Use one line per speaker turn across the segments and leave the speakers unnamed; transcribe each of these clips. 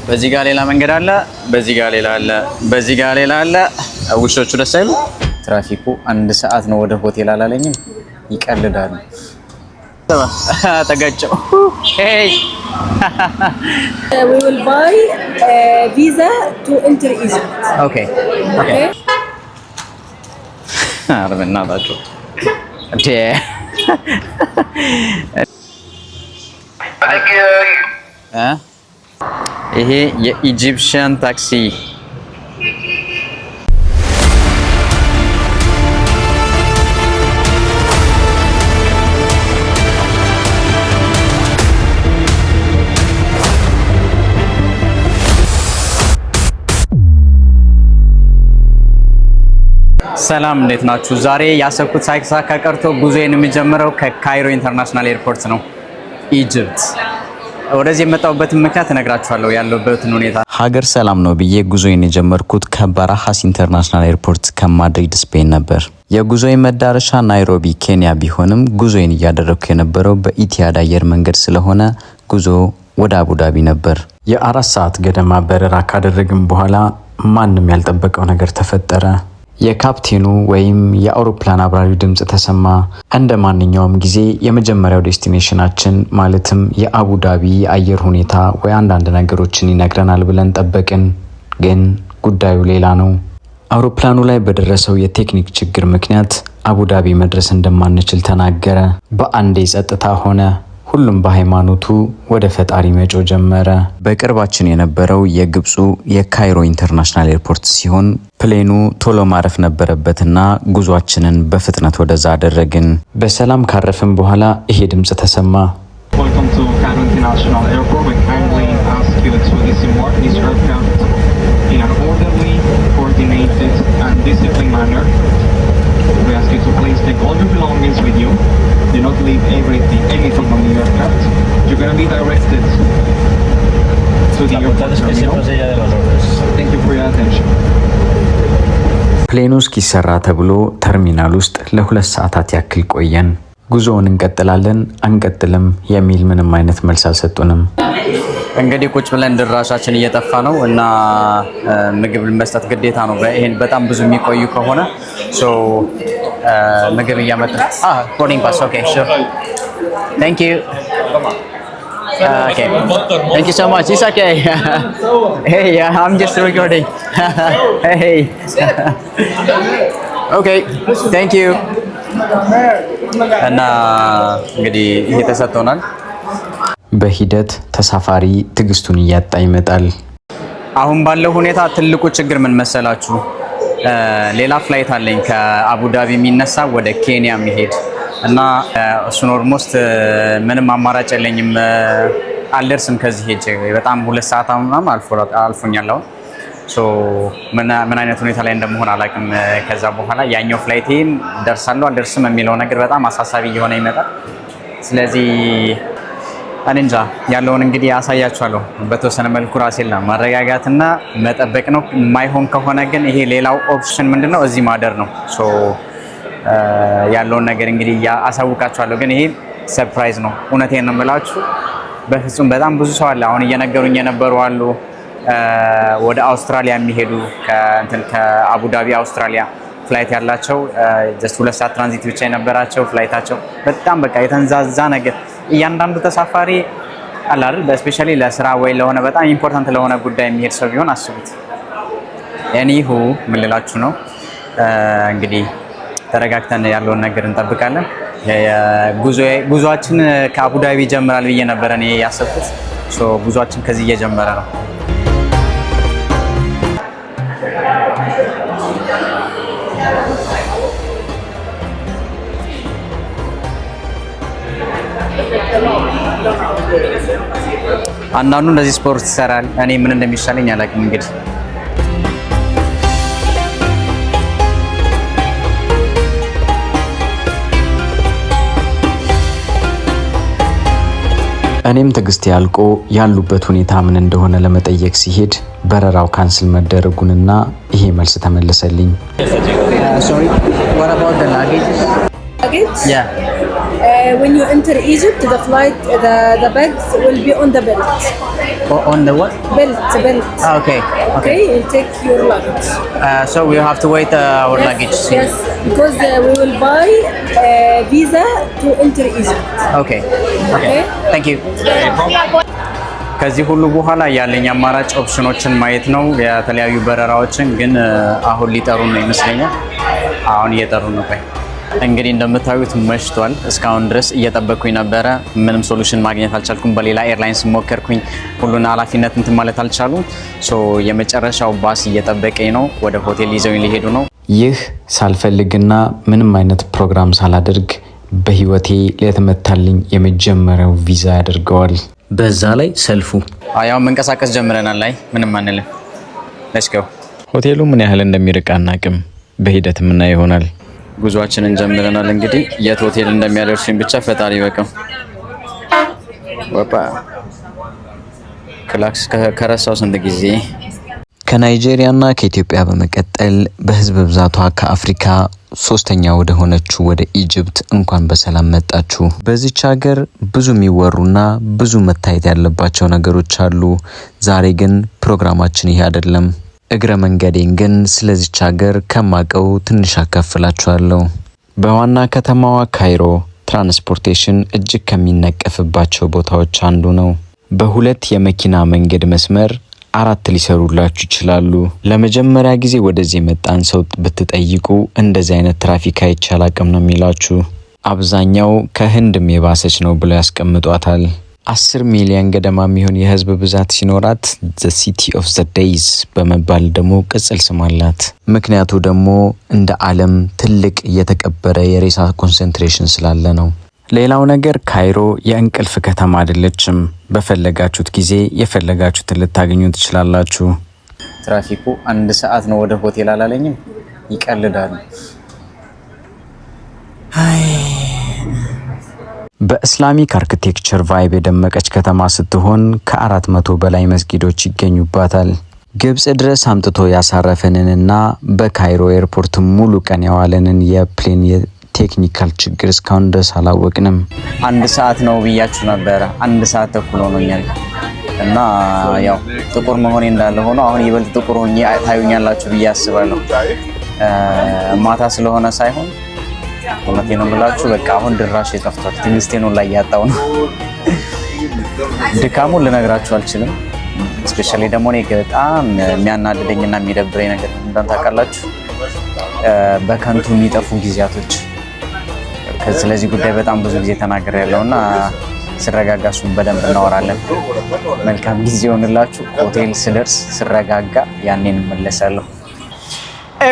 በዚህ ጋር ሌላ መንገድ አለ፣ በዚህ ጋር ሌላ አለ፣ በዚህ ጋር ሌላ አለ። ውሾቹ ደስ አይሉ። ትራፊኩ 1 ሰዓት ነው ወደ ሆቴል አላለኝም። ይቀልዳሉ። ተጋጨው። ሄይ
we will buy a visa to enter Egypt.
Okay. አረብና ባጭ እንዴ ይሄ የኢጂፕሽያን ታክሲ ሰላም እንዴት ናችሁ? ዛሬ ያሰብኩት ሳይሳካ ቀርቶ ጉዞዬን የሚጀምረው ከካይሮ ኢንተርናሽናል ኤርፖርት ነው፣ ኢጂፕት። ወደዚህ የመጣሁበትን ምክንያት እነግራችኋለሁ፣ ያለሁበትን ሁኔታ። ሀገር ሰላም ነው ብዬ ጉዞዬን የጀመርኩት ከባራሃስ ኢንተርናሽናል ኤርፖርት ከማድሪድ ስፔን ነበር። የጉዞዬ መዳረሻ ናይሮቢ ኬንያ ቢሆንም ጉዞዬን እያደረግኩ የነበረው በኢቲሃድ አየር መንገድ ስለሆነ ጉዞ ወደ አቡዳቢ ነበር። የ4 ሰዓት ገደማ በረራ ካደረግን በኋላ ማንም ያልጠበቀው ነገር ተፈጠረ። የካፕቴኑ ወይም የአውሮፕላን አብራሪው ድምጽ ተሰማ። እንደ ማንኛውም ጊዜ የመጀመሪያው ዴስቲኔሽናችን ማለትም የአቡዳቢ አየር ሁኔታ ወይ አንዳንድ ነገሮችን ይነግረናል ብለን ጠበቅን። ግን ጉዳዩ ሌላ ነው። አውሮፕላኑ ላይ በደረሰው የቴክኒክ ችግር ምክንያት አቡዳቢ መድረስ እንደማንችል ተናገረ። በአንዴ ጸጥታ ሆነ። ሁሉም በሃይማኖቱ ወደ ፈጣሪ መጮ ጀመረ። በቅርባችን የነበረው የግብፁ የካይሮ ኢንተርናሽናል ኤርፖርት ሲሆን ፕሌኑ ቶሎ ማረፍ ነበረበትና ጉዟችንን በፍጥነት ወደዛ አደረግን። በሰላም ካረፍን በኋላ ይሄ ድምጽ ተሰማ።
Welcome to Cairo International Airport. We kindly ask you to disembark this aircraft in an orderly, coordinated and disciplined manner. We ask you to please take all your belongings with you. Do not leave anything on the aircraft. You're going to be directed to the airport terminal. Thank you for your attention.
ፕሌኑ እስኪሰራ ተብሎ ተርሚናል ውስጥ ለ2 ሰዓታት ያክል ቆየን። ጉዞውን እንቀጥላለን አንቀጥልም የሚል ምንም አይነት መልስ አልሰጡንም። እንግዲህ ቁጭ ብለን ድራሻችን እየጠፋ ነው እና ምግብ መስጠት ግዴታ ነው። ይሄን በጣም ብዙ የሚቆዩ ከሆነ ምግብ እያመጣ boarding pass. Okay, sure. Thank you. Okay. Thank you so much. It's okay. Hey, yeah, I'm just recording. Hey. Okay. Thank you. እና እንግዲህ ይሄ ተሰጥቶናል። በሂደት ተሳፋሪ ትግስቱን እያጣ ይመጣል። አሁን ባለው ሁኔታ ትልቁ ችግር ምን መሰላችሁ? ሌላ ፍላይት አለኝ ከአቡዳቢ የሚነሳ ወደ ኬንያ የሚሄድ እና እሱን ኦልሞስት ምንም አማራጭ የለኝም። አልደርስም ከዚህ ሄጄ በጣም 2 ሰዓት ምናምን አልፎኛል። አሁን ምን አይነት ሁኔታ ላይ እንደምሆን አላውቅም። ከዛ በኋላ ያኛው ፍላይቴን ደርሳለሁ አልደርስም የሚለው ነገር በጣም አሳሳቢ እየሆነ ይመጣል። ስለዚህ እንጃ ያለውን እንግዲህ አሳያችኋለሁ። በተወሰነ መልኩ ራሴን ለማረጋጋትና መጠበቅ ነው። የማይሆን ከሆነ ግን ይሄ ሌላው ኦፕሽን ምንድነው? እዚህ ማደር ነው። ያለውን ነገር እንግዲህ አሳውቃችኋለሁ። ግን ይሄ ሰርፕራይዝ ነው። እውነቴን ነው የምላችሁ። በፍጹም በጣም ብዙ ሰው አለ አሁን እየነገሩኝ የነበሩ አሉ ወደ አውስትራሊያ የሚሄዱ ከአቡዳቢ አውስትራሊያ ፍላይት ያላቸው ጀስት 2 ሰዓት ትራንዚት ብቻ የነበራቸው ፍላይታቸው በጣም በቃ የተንዛዛ ነገር። እያንዳንዱ ተሳፋሪ አለ አይደል በስፔሻሊ ለስራ ወይ ለሆነ በጣም ኢምፖርታንት ለሆነ ጉዳይ የሚሄድ ሰው ቢሆን አስቡት። እኔሁ ምን ልላችሁ ነው እንግዲህ ተረጋግተን ያለውን ነገር እንጠብቃለን። ጉዟችን ከአቡዳቢ ይጀምራል ብዬ ነበር እኔ ያሰብኩት። ጉዟችን ከዚህ እየጀመረ ነው። አንዳንዱ እንደዚህ ስፖርት ይሰራል። እኔ ምን እንደሚሻለኝ አላውቅም። እንግዲህ እኔም ትግስት ያልቆ ያሉበት ሁኔታ ምን እንደሆነ ለመጠየቅ ሲሄድ በረራው ካንስል መደረጉንና ይሄ መልስ ተመለሰልኝ።
Luggage?
Yeah.
when you enter Egypt, the flight, the bags will be on the belt.
On the what?
Belt.
Okay.
Okay, you take your luggage.
So we have to wait our luggage.
Yes, because we will buy visa to enter Egypt.
Okay. Thank you. ከዚህ ሁሉ በኋላ ያለኝ አማራጭ ኦፕሽኖችን ማየት ነው የተለያዩ በረራዎችን ግን አሁን ሊጠሩ ነው ይመስለኛል አሁን እየጠሩ ነው እንግዲህ እንደምታዩት መሽቷል እስካሁን ድረስ እየጠበቅኩኝ ነበረ ምንም ሶሉሽን ማግኘት አልቻልኩም በሌላ ኤርላይንስ ሞከርኩኝ ሁሉን ኃላፊነት እንትን ማለት አልቻሉም ሶ የመጨረሻው ባስ እየጠበቀኝ ነው ወደ ሆቴል ይዘውኝ ሊሄዱ ነው
ይህ ሳልፈልግና ምንም አይነት ፕሮግራም ሳላደርግ በህይወቴ ለተመታልኝ የመጀመሪያው ቪዛ ያደርገዋል በዛ ላይ ሰልፉ
አያው መንቀሳቀስ ጀምረናል ላይ ምንም አንልም let's go
ሆቴሉ ምን ያህል እንደሚርቅ አናቅም በሂደት ምን ይሆናል ጉዟችንን ጀምረናል እንግዲህ የት ሆቴል እንደሚያደርሱኝ ብቻ ፈጣሪ በቀም ወጣ ክላክስ ከረሳው ስንት ጊዜ ከናይጄሪያና ከኢትዮጵያ በመቀጠል በህዝብ ብዛቷ ከአፍሪካ ሶስተኛ ወደ ሆነችው ወደ ኢጅፕት እንኳን በሰላም መጣችሁ በዚች ሀገር ብዙ የሚወሩና ብዙ መታየት ያለባቸው ነገሮች አሉ ዛሬ ግን ፕሮግራማችን ይሄ አይደለም እግረ መንገዴን ግን ስለዚች ሀገር ከማቀው ትንሽ አካፍላችኋለሁ በዋና ከተማዋ ካይሮ ትራንስፖርቴሽን እጅግ ከሚነቀፍባቸው ቦታዎች አንዱ ነው በሁለት የመኪና መንገድ መስመር አራት ሊሰሩላችሁ ይችላሉ ለመጀመሪያ ጊዜ ወደዚህ መጣን ሰው ብትጠይቁ እንደዚህ አይነት ትራፊክ አይቻላቅም ነው የሚላችሁ አብዛኛው ከህንድም የባሰች ነው ብለው ያስቀምጧታል 10 ሚሊዮን ገደማ የሚሆን የህዝብ ብዛት ሲኖራት the city of the days በመባል ደግሞ ቅጽል ስም አላት ምክንያቱ ደግሞ እንደ ዓለም ትልቅ የተቀበረ የሬሳ ኮንሰንትሬሽን ስላለ ነው ሌላው ነገር ካይሮ የእንቅልፍ ከተማ አይደለችም በፈለጋችሁት ጊዜ የፈለጋችሁትን ልታገኙ ትችላላችሁ
ትራፊኩ 1 ሰዓት ነው ወደ ሆቴል አላለኝም ይቀልዳሉ
በእስላሚክ አርኪቴክቸር ቫይብ የደመቀች ከተማ ስትሆን ከ400 በላይ መስጊዶች ይገኙባታል ግብጽ ድረስ አምጥቶ ያሳረፈንንና በካይሮ ኤርፖርት ሙሉ ቀን ያዋለንን የፕሌን ቴክኒካል ችግር እስካሁን ድረስ አላወቅንም
1 ሰዓት ነው ብያችሁ ነበር 1 ሰዓት ተኩል ሆኖኛል እና ያው ጥቁር መሆኔ እንዳለ ሆኖ አሁን ይበልጥ ጥቁር ሆኜ ታዩኛላችሁ ብዬ አስባለሁ ማታ ስለሆነ ሳይሆን ወላሂ ነው ብላችሁ በቃ አሁን ድራሽ የጠፍቷል ትንስቴ ነው ላይ ያጣው ነው ድካሙን ልነግራችሁ አልችልም ስፔሻሊ ደግሞ እኔ በጣም የሚያናድደኝና የሚደብረኝ ነገር እንደን ታውቃላችሁ በከንቱ የሚጠፉ ጊዜያቶች ስለዚህ ጉዳይ በጣም ብዙ ጊዜ ተናገር ያለውና ስረጋጋሱ በደንብ እናወራለን መልካም ጊዜ ሆነላችሁ ሆቴል ስደርስ ስረጋጋ ያኔን መለሳለሁ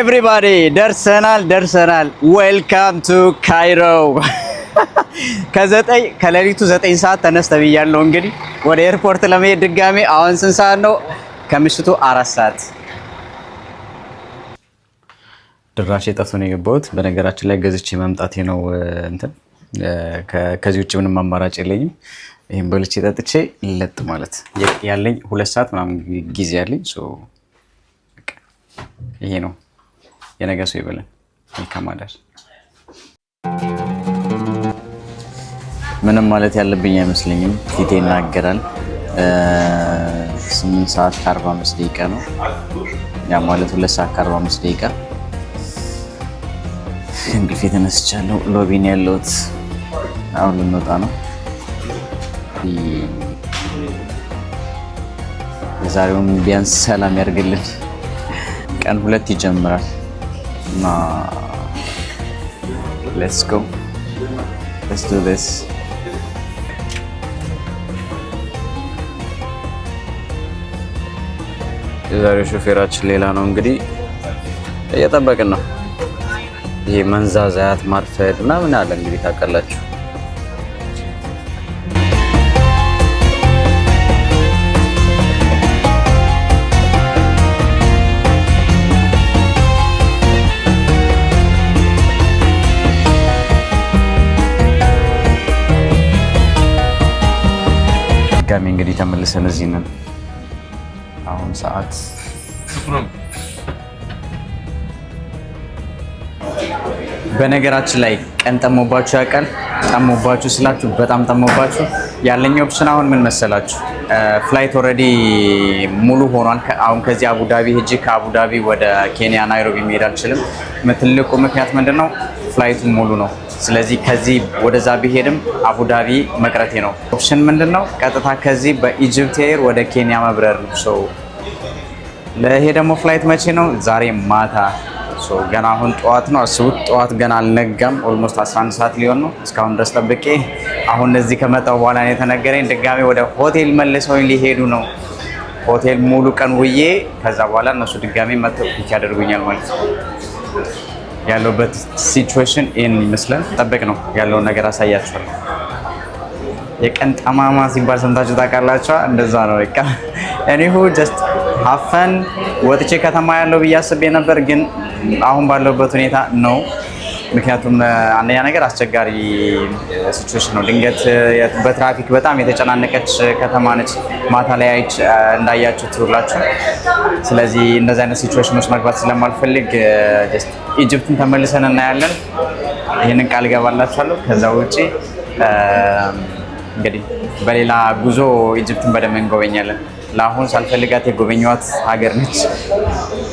Everybody ደርሰናል Welcome to Cairo ከሌሊቱ 9 ሰዓት ተነስተብያለሁ እንግዲህ ወደ ኤርፖርት ለመሄድ ድጋሜ አሁን ስንት ሰዓት ነው ከምሽቱ 4 ሰዓት ድራሽ የጠፍቶ ነው የገባሁት በነገራችን ላይ ገዝቼ መምጣቴ ነው እንትን ከዚህ ውጭ ምንም አማራጭ የለኝም ይሄን በልቼ ጠጥቼ ለጥ ማለት ያለኝ 2 ሰዓት ምናምን ጊዜ ያለኝ ይሄ ነው የነገ ሰው ይበለን መልካም አዳር ምንም ማለት ያለብኝ አይመስለኝም ፊቴ ይናገራል 8 ሰዓት ከ45 ደቂቃ ነው ያ ማለት 2 ሰዓት ከ45 ደቂቃ እንግዲህ ተነስቻለሁ ሎቢን ያለውት አሁን ልንወጣ ነው የዛሬውን ቢያንስ ሰላም ያርግልን ቀን 2 ይጀምራል እና let's go let's do this የዛሬው ሾፌራችን ሌላ ነው እንግዲህ እየጠበቅን ነው ይሄ መንዛዛት ማርፈድ ምናምን አለ እንግዲህ ታውቃላችሁ ድጋሜ እንግዲህ ተመልሰን እዚህ ነን አሁን ሰዓት በነገራችን ላይ ቀን ጠሞባችሁ ያውቃል ጠሞባችሁ ስላችሁ በጣም ጠሞባችሁ ያለኝ ኦፕሽን አሁን ምን መሰላችሁ? ፍላይት ኦልሬዲ ሙሉ ሆኗል። አሁን ከዚህ አቡዳቢ ሄጄ ከአቡዳቢ ወደ ኬንያ ናይሮቢ መሄድ አልችልም። ትልቁ ምክንያት ምንድነው? ፍላይቱ ሙሉ ነው። ስለዚህ ከዚህ ወደዛ ቢሄድም አቡዳቢ መቅረቴ ነው። ኦፕሽን ምንድነው? ቀጥታ ከዚህ በኢጅፕት ኤር ወደ ኬንያ መብረር ነው። ሶ ለይሄ ደግሞ ፍላይት መቼ ነው? ዛሬ ማታ። ሶ ገና አሁን ጠዋት ነው። አስቡት፣ ጠዋት ገና አልነጋም። ኦልሞስት 11 ሰዓት ሊሆን ነው። እስካሁን ድረስ ጠብቄ አሁን እዚህ ከመጣሁ በኋላ ነው የተነገረኝ ድጋሜ ወደ ሆቴል መልሰው ሊሄዱ ነው። ሆቴል ሙሉ ቀን ውዬ ከዛ በኋላ እነሱ ድጋሜ መጥተው ፒክ ያደርጉኛል ማለት ነው። ያለውበት ሲቹዌሽን ይህን ይመስላል። ጠብቅ ነው ያለውን ነገር አሳያችኋለሁ። የቀን ጠማማ ሲባል ሰምታችሁ ታውቃላችሁ? እንደዛ ነው በቃ። እኔሁ ጀስት ሀፈን ወጥቼ ከተማ ያለው ብዬ አስቤ ነበር፣ ግን አሁን ባለውበት ሁኔታ ነው። ምክንያቱም አንደኛ ነገር አስቸጋሪ ሲቹዌሽን ነው። ድንገት በትራፊክ በጣም የተጨናነቀች ከተማ ነች። ማታ ላይ እንዳያችሁት ሁላችሁ። ስለዚህ እንደዚህ አይነት ሲቹዌሽን ውስጥ መግባት ስለማልፈልግ ጀስት ኢጅፕትን ተመልሰን እናያለን። ይህንን ቃል ገባላችኋለሁ። ከዛ ውጪ እንግዲህ በሌላ ጉዞ ኢጅፕትን በደንብ እንጎበኛለን። ለአሁን ሳልፈልጋት የጎበኘኋት ሀገር ነች።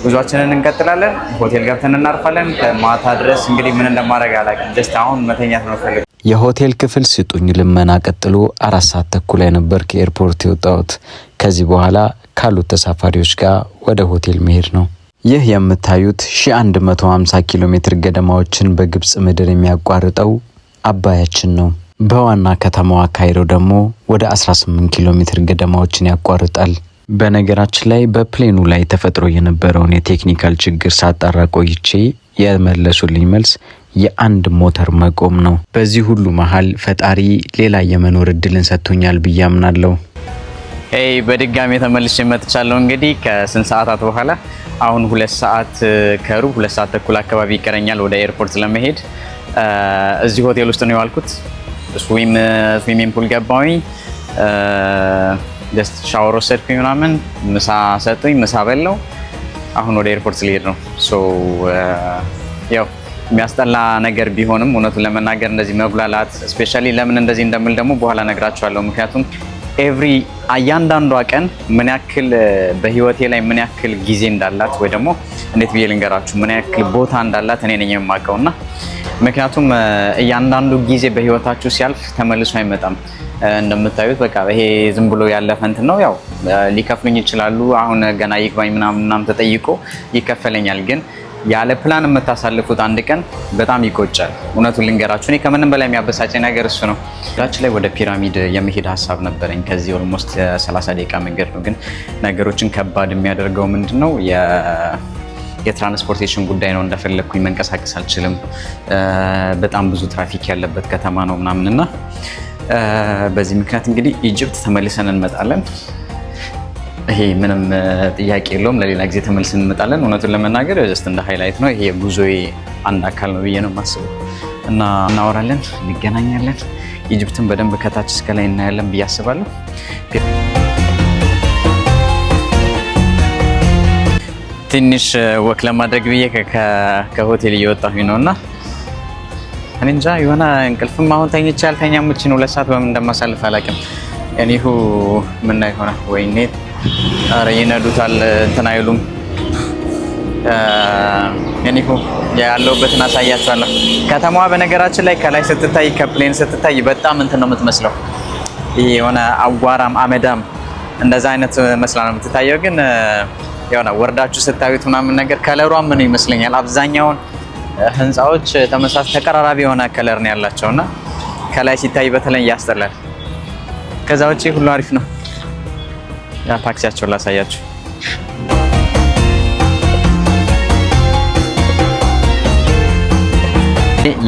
ጉዟችንን እንቀጥላለን። ሆቴል ገብተን እናርፋለን። ከማታ ድረስ እንግዲህ ምን እንደማደርግ አላውቅም። ጀስት አሁን መተኛት ነው ፈልግ።
የሆቴል ክፍል ስጡኝ ልመና ቀጥሎ 4 ሰዓት ተኩል ላይ ነበር ከኤርፖርት የወጣሁት። ከዚህ በኋላ ካሉት ተሳፋሪዎች ጋር ወደ ሆቴል መሄድ ነው። ይህ የምታዩት 1150 ኪሎ ሜትር ገደማዎችን በግብጽ ምድር የሚያቋርጠው አባያችን ነው። በዋና ከተማዋ ካይሮ ደግሞ ወደ 18 ኪሎ ሜትር ገደማዎችን ያቋርጣል። በነገራችን ላይ በፕሌኑ ላይ ተፈጥሮ የነበረውን የቴክኒካል ችግር ሳጣራ ቆይቼ የመለሱልኝ መልስ የአንድ ሞተር መቆም ነው። በዚህ ሁሉ መሀል ፈጣሪ ሌላ የመኖር እድልን ሰጥቶኛል ብዬ አምናለሁ።
በድጋሚ ተመልሼ መጥቻለሁ። እንግዲህ ከስንት ሰዓታት በኋላ አሁን 2 ሰዓት ከሩብ 2 ሰዓት ተኩል አካባቢ ይቀረኛል ወደ ኤርፖርት ለመሄድ። እዚህ ሆቴል ውስጥ ነው የዋልኩት። ስዊሚንግ ፑል ገባሁኝ። ጀስት ሻወር ወሰድኩኝ ምናምን፣ ምሳ ሰጡኝ፣ ምሳ በላው። አሁን ወደ ኤርፖርት ሊሄድ ነው። ሶ ያው የሚያስጠላ ነገር ቢሆንም እውነቱን ለመናገር እንደዚህ መጉላላት ስፔሻሊ ለምን እንደዚህ እንደምል ደግሞ በኋላ ነግራችኋለሁ። ምክንያቱም እያንዳንዷ ቀን ምን ያክል በህይወቴ ላይ ምን ያክል ጊዜ እንዳላት ወይ ደግሞ እንዴት ብዬ ልንገራችሁ ምን ያክል ቦታ እንዳላት እኔ ነኝ የማውቀውና ምክንያቱም እያንዳንዱ ጊዜ በህይወታችሁ ሲያልፍ ተመልሶ አይመጣም። እንደምታዩት በቃ ይሄ ዝም ብሎ ያለፈ እንትን ነው። ያው ሊከፍሉኝ ይችላሉ። አሁን ገና ይግባኝ ምናምን ተጠይቆ ይከፈለኛል። ግን ያለ ፕላን የምታሳልፉት አንድ ቀን በጣም ይቆጫል። እውነቱን ልንገራችሁ እኔ ከምንም በላይ የሚያበሳጨኝ ነገር እሱ ነው። ዳችን ላይ ወደ ፒራሚድ የመሄድ ሀሳብ ነበረኝ። ከዚህ ኦልሞስት 30 ደቂቃ መንገድ ነው። ግን ነገሮችን ከባድ የሚያደርገው ምንድነው የትራንስፖርቴሽን ጉዳይ ነው። እንደፈለግኩኝ መንቀሳቀስ አልችልም። በጣም ብዙ ትራፊክ ያለበት ከተማ ነው ምናምንና በዚህ ምክንያት እንግዲህ ኢጅፕት ተመልሰን እንመጣለን። ይሄ ምንም ጥያቄ የለውም። ለሌላ ጊዜ ተመልሰን እንመጣለን። እውነቱን ለመናገር ጀስት እንደ ሃይላይት ነው። ይሄ ጉዞዬ አንድ አካል ነው ብዬ ነው የማስበው እና እናወራለን፣ እንገናኛለን። ኢጅፕትን በደንብ ከታች እስከ ላይ እናያለን ብዬ አስባለሁ። ትንሽ ወክ ለማድረግ ብዬ ከሆቴል እየወጣሁኝ ነውና እኔ እንጃ የሆነ እንቅልፍም አሁን ተኝቼ አልተኛም። እቺን 2 ሰዓት በምን እንደማሳልፍ አላውቅም። እኔሁ ምን ይሆናል ወይኔ ኧረ ይነዱታል እንትን አይሉም። እኔሁ ያለሁበትን አሳያችኋለሁ። ከተማዋ በነገራችን ላይ ከላይ ስትታይ ከፕሌን ስትታይ በጣም እንትን ነው የምትመስለው። ይሄ የሆነ አጓራም አመዳም እንደዛ አይነት መስላ ነው የምትታየው። ግን የሆነ ወርዳችሁ ስታዩት ምናምን ነገር ከለሯ ምን ይመስለኛል አብዛኛውን ህንፃዎች ተመሳሳይ ተቀራራቢ የሆነ ከለር ነው ያላቸውና ከላይ ሲታይ በተለይ ያስጠላል። ከዛ ውጪ ሁሉ አሪፍ ነው። ያ ታክሲያቸውን ላሳያችሁ።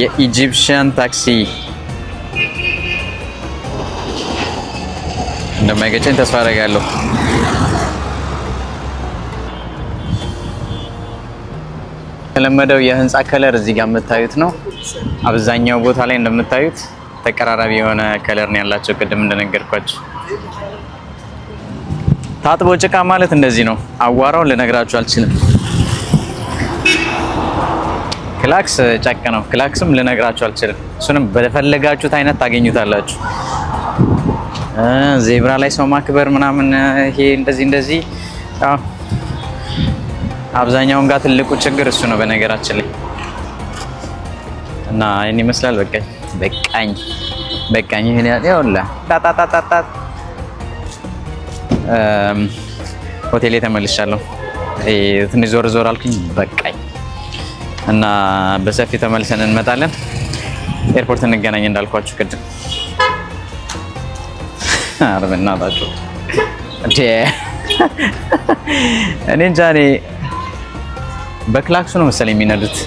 የኢጂፕሽያን ታክሲ እንደማይገጨኝ ተስፋ አደርጋለሁ። የተለመደው የህንፃ ከለር እዚህ ጋር የምታዩት ነው። አብዛኛው ቦታ ላይ እንደምታዩት ተቀራራቢ የሆነ ከለር ነው ያላቸው። ቅድም እንደነገርኳችሁ ታጥቦ ጭቃ ማለት እንደዚህ ነው። አዋራውን ልነግራችሁ አልችልም። ክላክስ ጨቅ ነው። ክላክስም ልነግራችሁ አልችልም። እሱንም በፈለጋችሁት አይነት ታገኙታላችሁ። ዜብራ ላይ ሰው ማክበር ምናምን ይሄ እንደዚህ አብዛኛውን ጋር ትልቁ ችግር እሱ ነው በነገራችን ላይ እና እኔ ይመስላል በቃኝ ይሄን ያውላ ታታታታ ሆቴሌ ተመልሻለሁ። ትንሽ ዞር አልኩኝ በቃኝ እና በሰፊ ተመልሰን እንመጣለን። ኤርፖርት እንገናኝ እንዳልኳችሁ ቅድም። አረብና ባጆ እኔ እንጃ በክላክሱ ነው መሰለኝ የሚነዱት።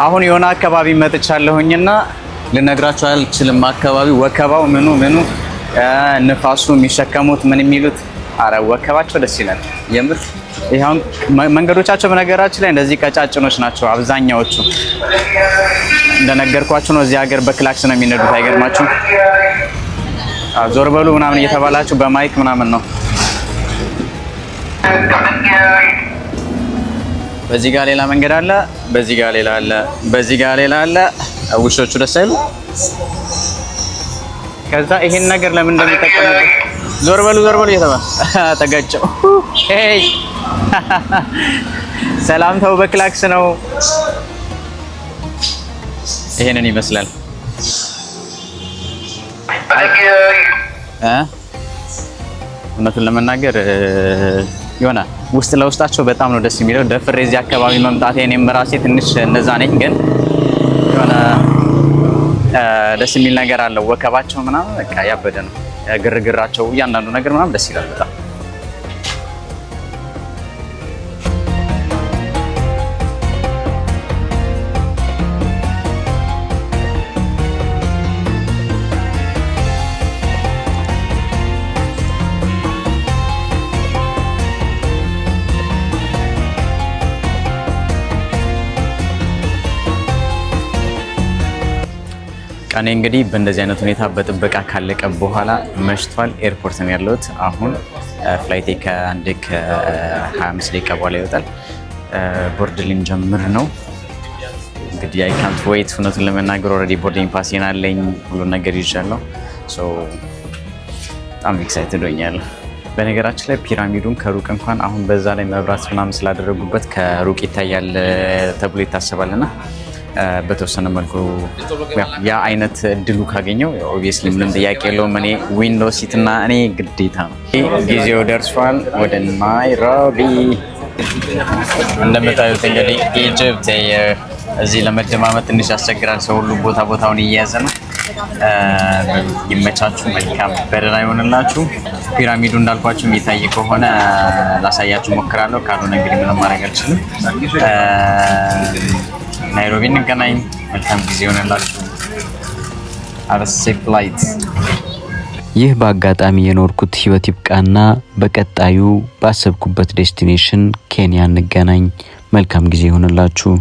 አሁን የሆነ አካባቢ መጥቻለሁኝና ልነግራችሁ አልችልም። አካባቢ ወከባው ምኑ ንፋሱ የሚሸከሙት ምን የሚሉት ወከባቸው ደስ ይላል የምር። ይሄን መንገዶቻቸው በነገራችን ላይ እንደዚህ ቀጫጭኖች ናቸው አብዛኛዎቹ። እንደነገርኳችሁ ነው እዚህ ሀገር በክላክስ ነው የሚነዱት። አይገርማችሁ? ዞር በሉ ምናምን እየተባላችሁ በማይክ ምናምን ነው። በዚህ ጋር ሌላ መንገድ አለ፣ በዚህ ጋር ሌላ አለ፣ በዚህ ጋር ሌላ አለ። ውሾቹ ደስ አይሉ። ከዛ ይሄን ነገር ለምን እንደሚጠቀሙበት ዞር በሉ እየተባለ ተጋጨው። ሄይ ሰላምታው በክላክስ ነው። ይሄንን ይመስላል። እውነቱን ለመናገር የሆነ ውስጥ ለውስጣቸው በጣም ነው ደስ የሚለው። ደፍሬ እዚህ አካባቢ መምጣቴ እኔም ራሴ ትንሽ እንደዛ ነኝ፣ ግን የሆነ ደስ የሚል ነገር አለው። ወከባቸው ምናምን በቃ ያበደ ነው። ግርግራቸው እያንዳንዱ ነገር ምናምን ደስ ይላል በጣም። እኔ እንግዲህ በእንደዚህ አይነት ሁኔታ በጥበቃ ካለቀ በኋላ መሽቷል። ኤርፖርት ነው ያለሁት አሁን። ፍላይቴ ከ25 ደቂቃ በኋላ ይወጣል። ቦርድ ልንጀምር ነው እንግዲህ። አይ ካንት ዌይት እውነቱን ለመናገር ኦልሬዲ ቦርዲንግ ፓሴን አለኝ፣ ሁሉን ነገር ይዣለሁ። በጣም ኤክሳይትድ ሆኛለሁ። በነገራችን ላይ ፒራሚዱን ከሩቅ እንኳን አሁን በዛ ላይ መብራት ምናምን ስላደረጉበት ከሩቅ ይታያል ተብሎ ይታሰባልና በተወሰነ መልኩ ያ አይነት እድሉ ካገኘው ኦብቪየስሊ ምንም ጥያቄ የለውም። እኔ ዊንዶው ሲት እና እኔ ግዴታ ነው። ጊዜው ደርሷል ወደ ናይሮቢ። እንደምታዩት እንግዲህ ኢጅፕት እዚህ ለመደማመጥ ትንሽ ያስቸግራል። ሰው ሁሉ ቦታውን እየያዘ ነው። ይመቻችሁ፣ መልካም በረራ ይሆንላችሁ። ፒራሚዱ እንዳልኳችሁ የሚታይ ከሆነ ላሳያችሁ ሞክራለሁ። ካልሆነ እንግዲህ ምንም ማድረግ አልችልም። ናይሮቢ እንገናኝ። መልካም ጊዜ ይሆንላችሁ። ሴፍ ፍላይት።
ይህ በአጋጣሚ የኖርኩት ህይወት ይብቃና በቀጣዩ ባሰብኩበት ዴስቲኔሽን ኬንያ እንገናኝ። መልካም ጊዜ ይሆንላችሁ።